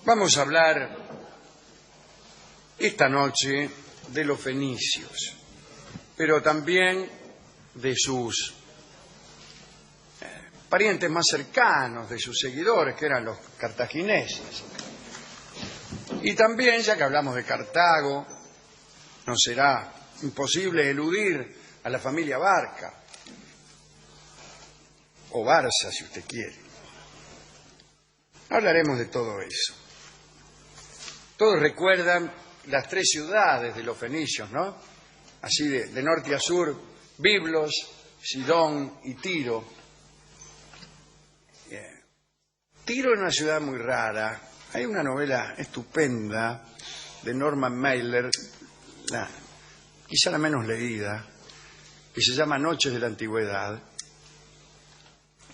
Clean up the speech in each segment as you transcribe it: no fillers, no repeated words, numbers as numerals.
Vamos a hablar esta noche de los fenicios, pero también de sus parientes más cercanos, de sus seguidores, que eran los cartagineses. Y también, ya que hablamos de Cartago, no será imposible eludir a la familia Barca, o Barça, si usted quiere. Hablaremos de todo eso. Todos recuerdan las tres ciudades de los fenicios, ¿no? Así de norte a sur: Biblos, Sidón y Tiro. Tiro es una ciudad muy rara. Hay una novela estupenda de Norman Mailer, quizá la menos leída, que se llama Noches de la Antigüedad.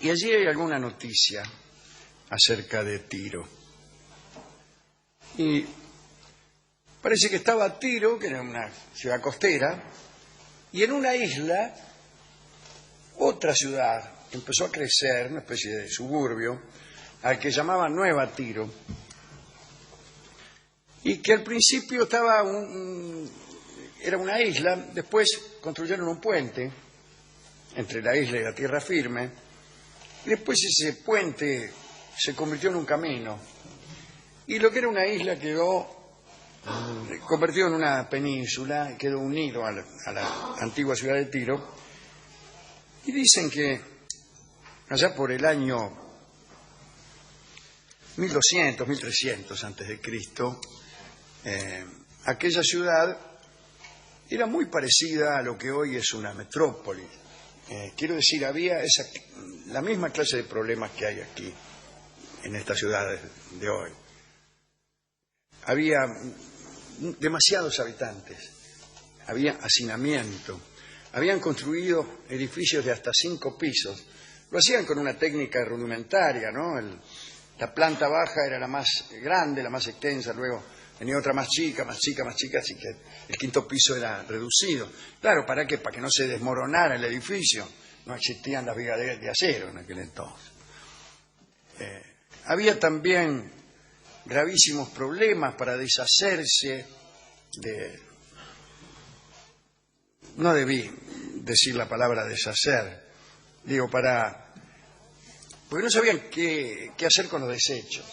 Y allí hay alguna noticia acerca de Tiro. Y parece que estaba Tiro, que era una ciudad costera, y en una isla, otra ciudad empezó a crecer, una especie de suburbio, al que llamaban Nueva Tiro, y que al principio era una isla. Después construyeron un puente entre la isla y la tierra firme, y después ese puente se convirtió en un camino, y lo que era una isla quedó convertido en una península y quedó unido a la antigua ciudad de Tiro. Y dicen que allá por el año 1200, 1300 antes de Cristo, aquella ciudad era muy parecida a lo que hoy es una metrópoli. Quiero decir, había la misma clase de problemas que hay aquí, en estas ciudades de hoy. Había demasiados habitantes, había hacinamiento, habían construido edificios de hasta 5 pisos. Lo hacían con una técnica rudimentaria, ¿no? La planta baja era la más grande, la más extensa, luego venía otra más chica, así que el quinto piso era reducido. Claro, ¿para qué? Para que no se desmoronara el edificio. No existían las vigas de acero en aquel entonces. Había también gravísimos problemas para deshacerse de... No debí decir la palabra deshacer, digo, porque no sabían qué hacer con los desechos.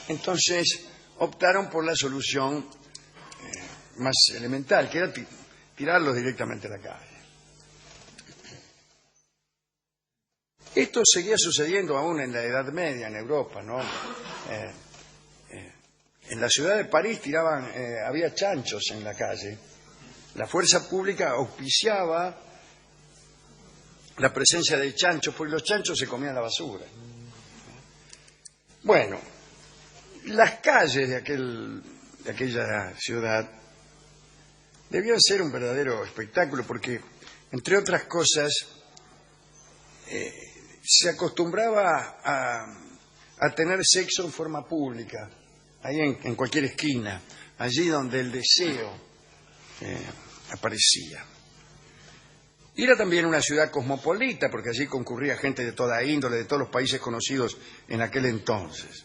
Entonces optaron por la solución más elemental, que era tirarlos directamente a la calle. Esto seguía sucediendo aún en la Edad Media en Europa, ¿no? En la ciudad de París había chanchos en la calle. La fuerza pública auspiciaba la presencia de chanchos, porque los chanchos se comían la basura. Bueno, las calles de aquella ciudad debían ser un verdadero espectáculo, porque, entre otras cosas, se acostumbraba a tener sexo en forma pública, ahí en cualquier esquina, allí donde el deseo aparecía. Y era también una ciudad cosmopolita, porque allí concurría gente de toda índole, de todos los países conocidos en aquel entonces.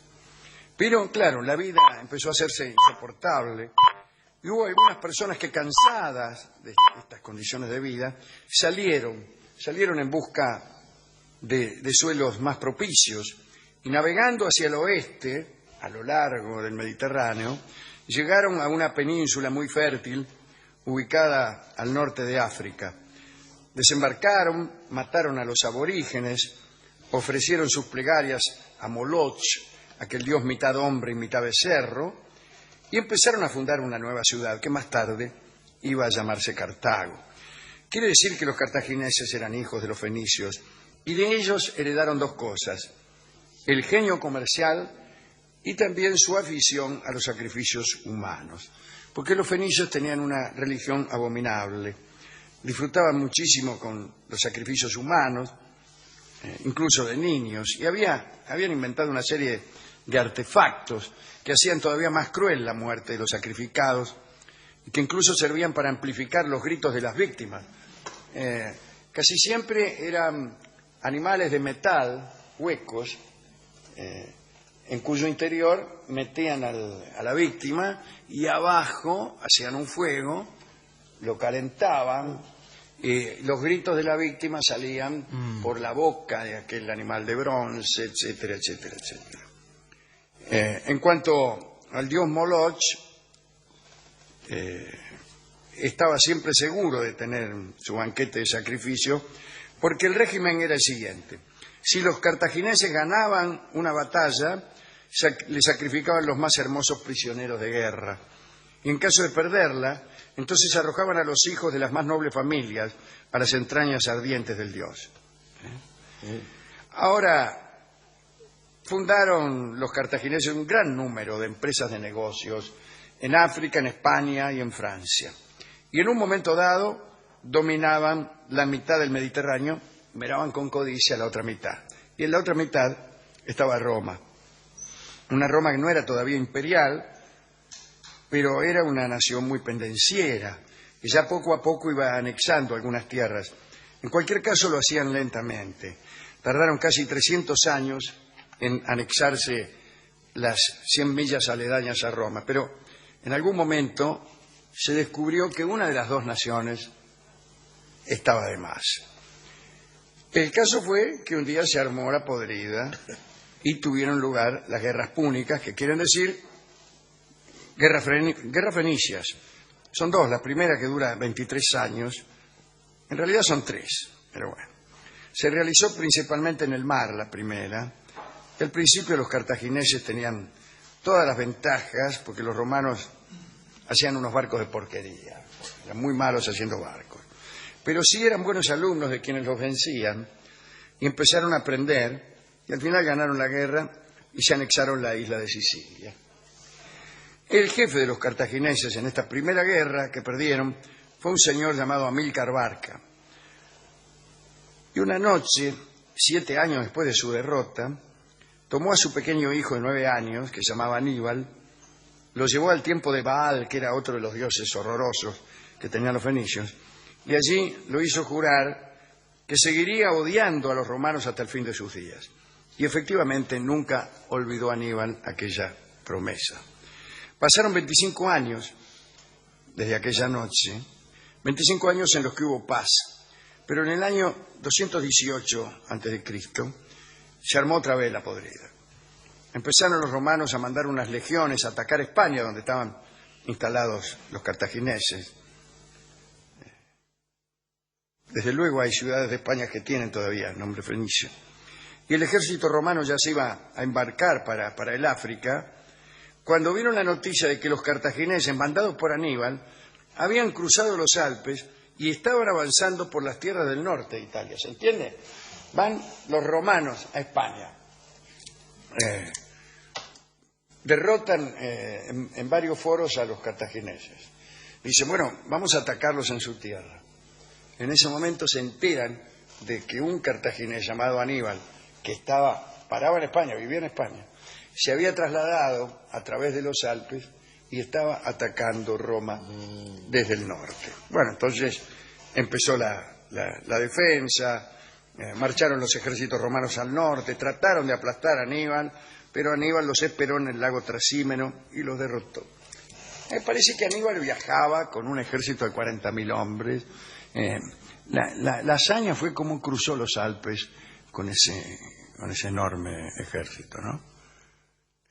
Pero, claro, la vida empezó a hacerse insoportable, y hubo algunas personas que, cansadas de estas condiciones de vida, salieron en busca de suelos más propicios, y navegando hacia el oeste, a lo largo del Mediterráneo, llegaron a una península muy fértil, ubicada al norte de África. Desembarcaron, mataron a los aborígenes, ofrecieron sus plegarias a Moloch, aquel dios mitad hombre y mitad becerro, y empezaron a fundar una nueva ciudad que más tarde iba a llamarse Cartago. Quiere decir que los cartagineses eran hijos de los fenicios, y de ellos heredaron dos cosas: el genio comercial y también su afición a los sacrificios humanos, porque los fenicios tenían una religión abominable, disfrutaban muchísimo con los sacrificios humanos, incluso de niños, y habían inventado una serie de artefactos que hacían todavía más cruel la muerte de los sacrificados, y que incluso servían para amplificar los gritos de las víctimas. Casi siempre eran animales de metal, huecos, en cuyo interior metían a la víctima y abajo hacían un fuego, lo calentaban, y los gritos de la víctima salían por la boca de aquel animal de bronce, etcétera, etcétera, etcétera. En cuanto al dios Moloch, estaba siempre seguro de tener su banquete de sacrificio, porque el régimen era el siguiente: si los cartagineses ganaban una batalla, le sacrificaban los más hermosos prisioneros de guerra, y en caso de perderla, entonces arrojaban a los hijos de las más nobles familias a las entrañas ardientes del dios. Ahora, fundaron los cartagineses un gran número de empresas de negocios en África, en España y en Francia. Y en un momento dado dominaban la mitad del Mediterráneo, miraban con codicia la otra mitad. Y en la otra mitad estaba Roma. Una Roma que no era todavía imperial, pero era una nación muy pendenciera, que ya poco a poco iba anexando algunas tierras. En cualquier caso lo hacían lentamente. Tardaron casi 300 años en anexarse las 100 millas aledañas a Roma, pero en algún momento se descubrió que una de las dos naciones estaba de más. El caso fue que un día se armó la podrida y tuvieron lugar las guerras púnicas, que quieren decir guerras fenicias. Son dos, la primera que dura 23 años, en realidad son 3, pero bueno. Se realizó principalmente en el mar la primera. Al principio los cartagineses tenían todas las ventajas, porque los romanos hacían unos barcos de porquería, eran muy malos haciendo barcos, pero sí eran buenos alumnos de quienes los vencían, y empezaron a aprender, y al final ganaron la guerra y se anexaron la isla de Sicilia. El jefe de los cartagineses en esta primera guerra que perdieron fue un señor llamado Amílcar Barca. Y una noche, 7 años después de su derrota, tomó a su pequeño hijo de 9 años, que se llamaba Aníbal, lo llevó al tiempo de Baal, que era otro de los dioses horrorosos que tenían los fenicios, y allí lo hizo jurar que seguiría odiando a los romanos hasta el fin de sus días. Y efectivamente nunca olvidó Aníbal aquella promesa. Pasaron 25 años desde aquella noche, 25 años en los que hubo paz, pero en el año 218 a.C. se armó otra vez la podrida. Empezaron los romanos a mandar unas legiones a atacar España, donde estaban instalados los cartagineses. Desde luego hay ciudades de España que tienen todavía nombre fenicio. Y el ejército romano ya se iba a embarcar para el África, cuando vieron la noticia de que los cartagineses, mandados por Aníbal, habían cruzado los Alpes y estaban avanzando por las tierras del norte de Italia. ¿Se entiende? Van los romanos a España. Derrotan en varios foros a los cartagineses. Dicen, bueno, vamos a atacarlos en su tierra. En ese momento se enteran de que un cartaginés llamado Aníbal, que paraba en España, vivía en España, se había trasladado a través de los Alpes y estaba atacando Roma desde el norte. Bueno, entonces empezó la defensa, marcharon los ejércitos romanos al norte, trataron de aplastar a Aníbal, pero Aníbal los esperó en el lago Trasímeno y los derrotó. Me parece que Aníbal viajaba con un ejército de 40.000 hombres. La hazaña fue como cruzó los Alpes con ese enorme ejército, ¿no?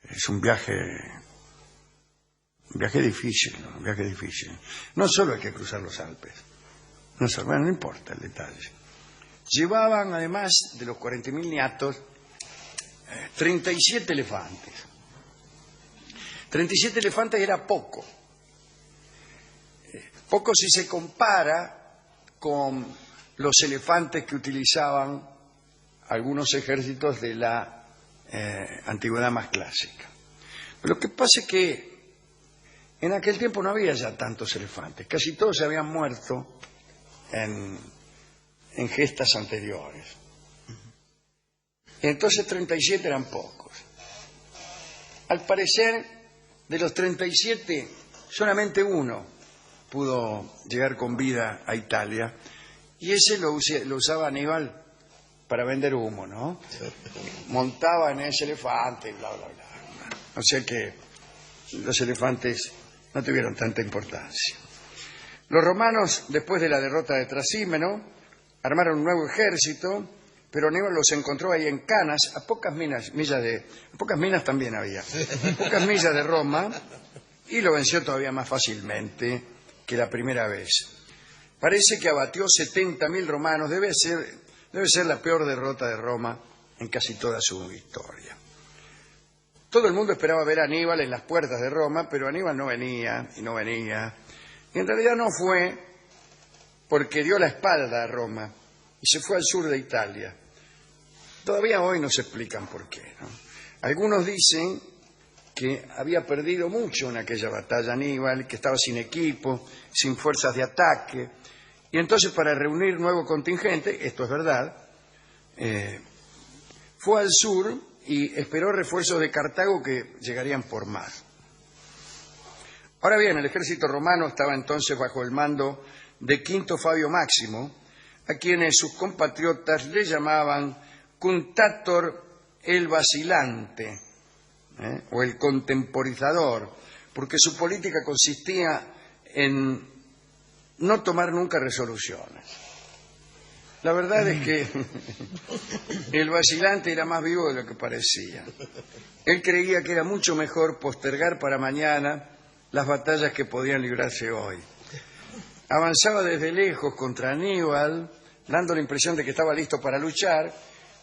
Es un viaje difícil, ¿no? Un viaje difícil. No solo hay que cruzar los Alpes, no importa el detalle. Llevaban, además de los 40.000 niatos, 37 elefantes. 37 elefantes era poco. Poco si se compara con los elefantes que utilizaban algunos ejércitos de la antigüedad más clásica. Pero lo que pasa es que en aquel tiempo no había ya tantos elefantes, casi todos se habían muerto en gestas anteriores. Y entonces 37 eran pocos. Al parecer, de los 37, solamente uno pudo llegar con vida a Italia, y ese lo usaba Aníbal para vender humo, ¿no? Montaba en ese elefante y bla, bla, bla. O sea que los elefantes no tuvieron tanta importancia. Los romanos, después de la derrota de Trasímeno, armaron un nuevo ejército, pero Aníbal los encontró ahí en Canas, a pocas minas también había, a pocas millas de Roma, y lo venció todavía más fácilmente que la primera vez. Parece que abatió 70.000 romanos, debe ser la peor derrota de Roma en casi toda su historia. Todo el mundo esperaba ver a Aníbal en las puertas de Roma, pero Aníbal no venía, y no venía. Y en realidad no fue porque dio la espalda a Roma y se fue al sur de Italia. Todavía hoy no se explican por qué, ¿no? Algunos dicen que había perdido mucho en aquella batalla Aníbal, que estaba sin equipo, sin fuerzas de ataque, y entonces para reunir nuevo contingente, esto es verdad, fue al sur y esperó refuerzos de Cartago que llegarían por mar. Ahora bien, el ejército romano estaba entonces bajo el mando de Quinto Fabio Máximo, a quienes sus compatriotas le llamaban Cuntator el vacilante, o el contemporizador, porque su política consistía en no tomar nunca resoluciones. La verdad es que el vacilante era más vivo de lo que parecía. Él creía que era mucho mejor postergar para mañana las batallas que podían librarse hoy. Avanzaba desde lejos contra Aníbal, dando la impresión de que estaba listo para luchar.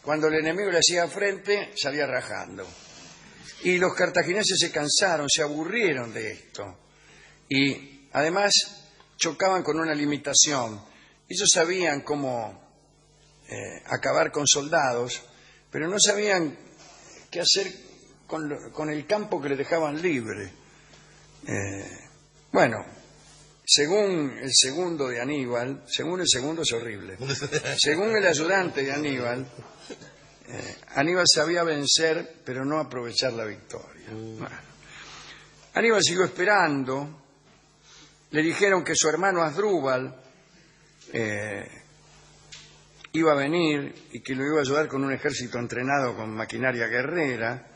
Cuando el enemigo le hacía frente, salía rajando. Y los cartagineses se cansaron, se aburrieron de esto. Y además chocaban con una limitación. Ellos sabían cómo acabar con soldados, pero no sabían qué hacer con el campo que le dejaban libre. Bueno, según el segundo de Aníbal, según el segundo es horrible, según el ayudante de Aníbal, Aníbal sabía vencer, pero no aprovechar la victoria. Bueno, Aníbal siguió esperando. Le dijeron que su hermano Asdrúbal iba a venir y que lo iba a ayudar con un ejército entrenado con maquinaria guerrera.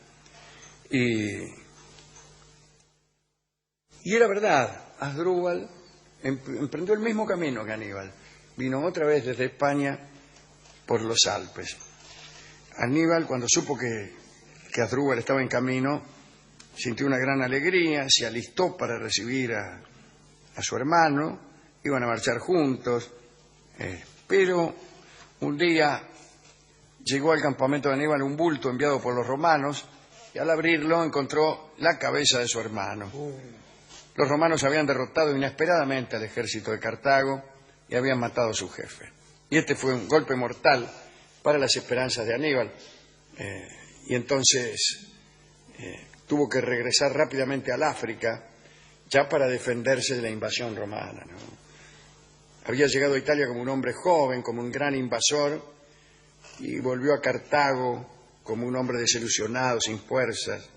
Y era verdad, Asdrúbal emprendió el mismo camino que Aníbal. Vino otra vez desde España por los Alpes. Aníbal, cuando supo que Asdrúbal estaba en camino, sintió una gran alegría, se alistó para recibir a su hermano, iban a marchar juntos, pero un día llegó al campamento de Aníbal un bulto enviado por los romanos y al abrirlo encontró la cabeza de su hermano. Los romanos habían derrotado inesperadamente al ejército de Cartago y habían matado a su jefe. Y este fue un golpe mortal para las esperanzas de Aníbal. Y entonces tuvo que regresar rápidamente al África ya para defenderse de la invasión romana, ¿no? Había llegado a Italia como un hombre joven, como un gran invasor, y volvió a Cartago como un hombre desilusionado, sin fuerzas.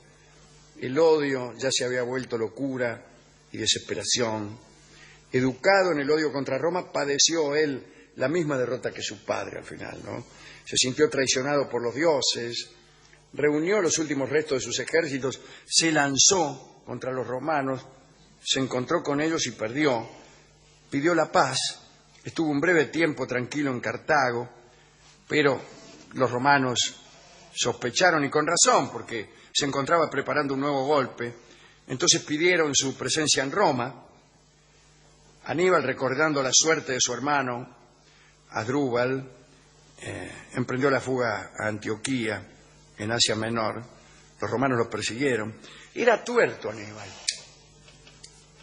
El odio ya se había vuelto locura y desesperación. Educado en el odio contra Roma, padeció él la misma derrota que su padre al final, ¿no? Se sintió traicionado por los dioses, reunió los últimos restos de sus ejércitos, se lanzó contra los romanos, se encontró con ellos y perdió. Pidió la paz, estuvo un breve tiempo tranquilo en Cartago, pero los romanos sospecharon, y con razón, porque se encontraba preparando un nuevo golpe. Entonces pidieron su presencia en Roma. Aníbal, recordando la suerte de su hermano Asdrúbal, emprendió la fuga a Antioquía, en Asia Menor. Los romanos lo persiguieron. Era tuerto Aníbal.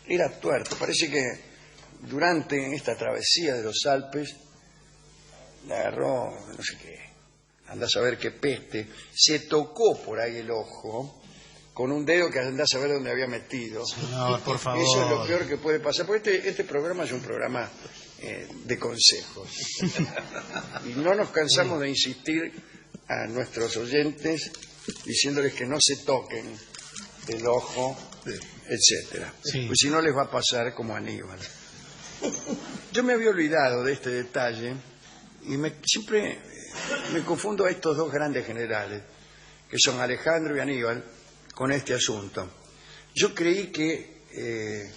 Era tuerto. Parece que durante esta travesía de los Alpes le agarró, no sé qué, andá a saber qué peste, se tocó por ahí el ojo con un dedo que andá a saber dónde había metido. No, por favor. Eso es lo peor que puede pasar, porque este programa es un programa de consejos. Y no nos cansamos de insistir a nuestros oyentes diciéndoles que no se toquen el ojo, etcétera. Sí. Pues si no les va a pasar como a Aníbal. Yo me había olvidado de este detalle y siempre me confundo a estos dos grandes generales, que son Alejandro y Aníbal, con este asunto. Yo creí que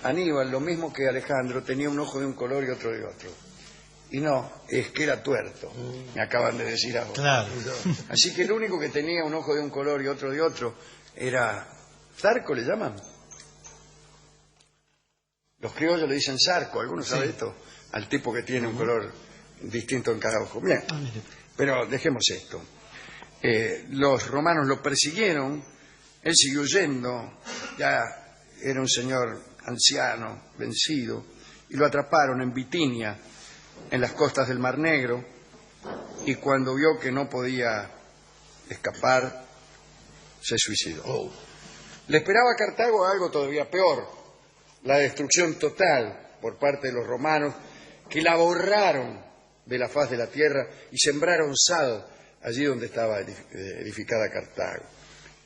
Aníbal, lo mismo que Alejandro, tenía un ojo de un color y otro de otro. Y no, es que era tuerto, me acaban de decir ahora. Claro. Así que el único que tenía un ojo de un color y otro de otro era Zarco, ¿le llaman? Los criollos le dicen Zarco, ¿alguno sabe esto? Al tipo que tiene un color distinto en cada ojo. Bien, pero dejemos esto. Los romanos lo persiguieron, él siguió huyendo, ya era un señor anciano, vencido, y lo atraparon en Bitinia, en las costas del Mar Negro, y cuando vio que no podía escapar, se suicidó. Le esperaba a Cartago algo todavía peor, la destrucción total por parte de los romanos, que la borraron de la faz de la tierra y sembraron sal allí donde estaba edificada Cartago.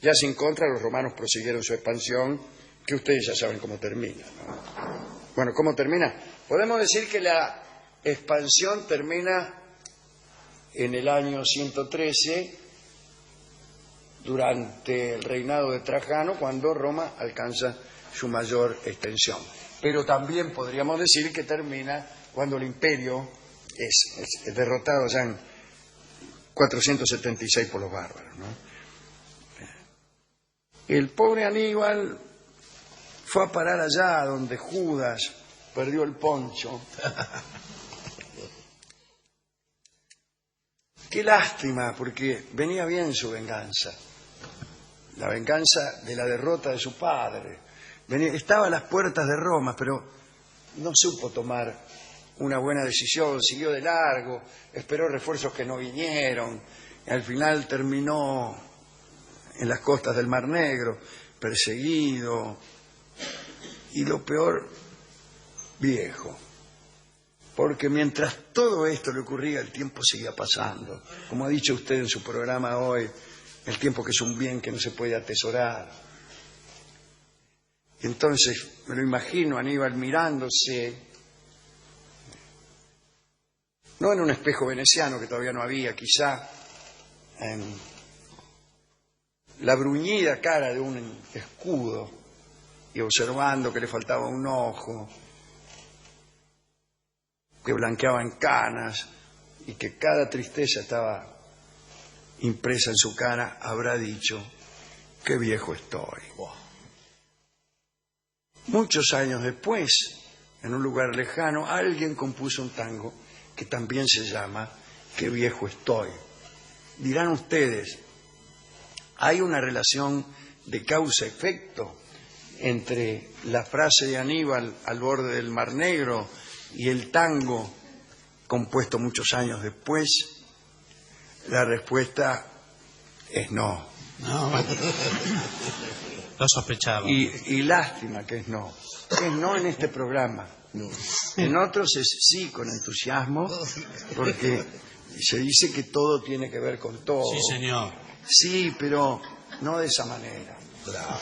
Ya sin contra, los romanos prosiguieron su expansión, que ustedes ya saben cómo termina, ¿no? Bueno, ¿cómo termina? Podemos decir que la expansión termina en el año 113, durante el reinado de Trajano, cuando Roma alcanza su mayor extensión. Pero también podríamos decir que termina cuando el imperio es derrotado ya en 476 por los bárbaros, ¿no? El pobre Aníbal fue a parar allá donde Judas perdió el poncho. Qué lástima, porque venía bien su venganza. La venganza de la derrota de su padre. Estaba a las puertas de Roma, pero no supo tomar una buena decisión, siguió de largo, esperó refuerzos que no vinieron, y al final terminó en las costas del Mar Negro, perseguido, y lo peor, viejo. Porque mientras todo esto le ocurría, el tiempo seguía pasando. Como ha dicho usted en su programa hoy, el tiempo que es un bien que no se puede atesorar. Y entonces me lo imagino Aníbal mirándose, no en un espejo veneciano que todavía no había, quizá en la bruñida cara de un escudo, y observando que le faltaba un ojo, que blanqueaba en canas y que cada tristeza estaba impresa en su cara, habrá dicho: qué viejo estoy. Muchos años después, en un lugar lejano, alguien compuso un tango que también se llama Qué viejo estoy. Dirán ustedes, ¿hay una relación de causa-efecto entre la frase de Aníbal al borde del Mar Negro y el tango compuesto muchos años después? La respuesta es no. No. Lo sospechaba. Y lástima que es no. Es no en este programa. No. En otros es sí, con entusiasmo, porque se dice que todo tiene que ver con todo. Sí, señor. Sí, pero no de esa manera. Bravo.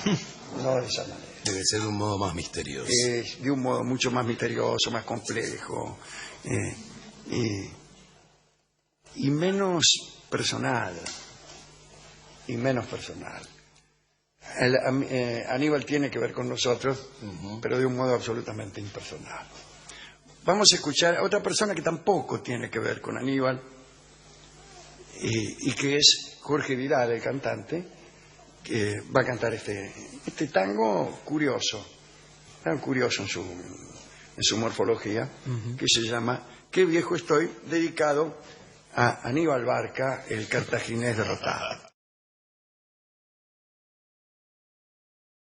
No de esa manera. Debe ser de un modo más misterioso. De un modo mucho más misterioso, más complejo, y menos personal. Y menos personal. Aníbal tiene que ver con nosotros, pero de un modo absolutamente impersonal. Vamos a escuchar a otra persona que tampoco tiene que ver con Aníbal, y que es Jorge Vidal, el cantante, que va a cantar este tango curioso, tan curioso en su morfología, que se llama Qué viejo estoy, dedicado a Aníbal Barca, el cartaginés derrotado.